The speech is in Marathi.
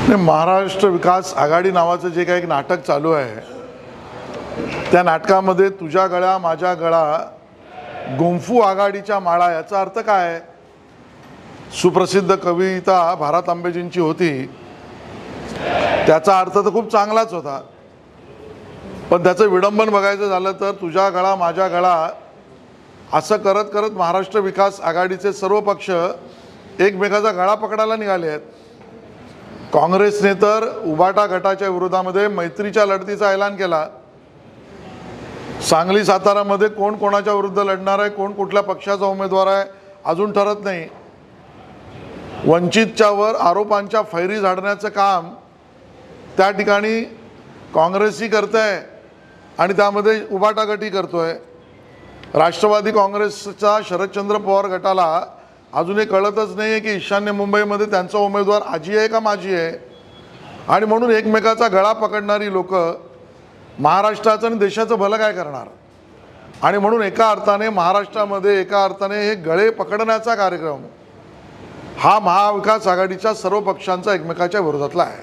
महाराष्ट्र विकास आघाडी नावाचं जे काही एक नाटक चालू आहे, त्या नाटकामध्ये तुझ्या गळा माझ्या गळा गुंफू आघाडीच्या माळा याचा अर्थ काय आहे? सुप्रसिद्ध कविता भारत आंबेजींची होती, त्याचा अर्थ तर खूप चांगलाच होता, पण त्याचं विडंबन बघायचं झालं तर तुझ्या गळा माझ्या गळा असं करत करत महाराष्ट्र विकास आघाडीचे सर्व पक्ष एकमेकाचा गळा पकडायला निघाले आहेत। काँग्रेसने तर उबाटा गटाच्या विरोधामध्ये मैत्रीच्या लढतीचा ऐलान केला। सांगली सातारामध्ये कोण कोणाच्या विरुद्ध लढणार आहे, कोण कुठल्या पक्षाचा उमेदवार आहे अजून ठरत नाही। वंचितच्या वर आरोपांच्या फैरी झाडण्याचं काम त्या ठिकाणी काँग्रेसही करते आहे आणि त्यामध्ये उबाटा गटही करतोय। राष्ट्रवादी काँग्रेसचा शरदचंद्र पवार गटाला अजूनही कळतच नाही आहे की ईशान्य मुंबईमध्ये त्यांचा उमेदवार आजी आहे का माझी आहे, आणि म्हणून एकमेकाचा गळा पकडणारी लोक महाराष्ट्राचं आणि देशाचं भलं काय करणार। आणि म्हणून एका अर्थाने महाराष्ट्रामध्ये एका अर्थाने हे गळे पकडण्याचा कार्यक्रम हा महाविकास आघाडीच्या सर्व पक्षांचा एकमेकाच्या विरोधातला आहे।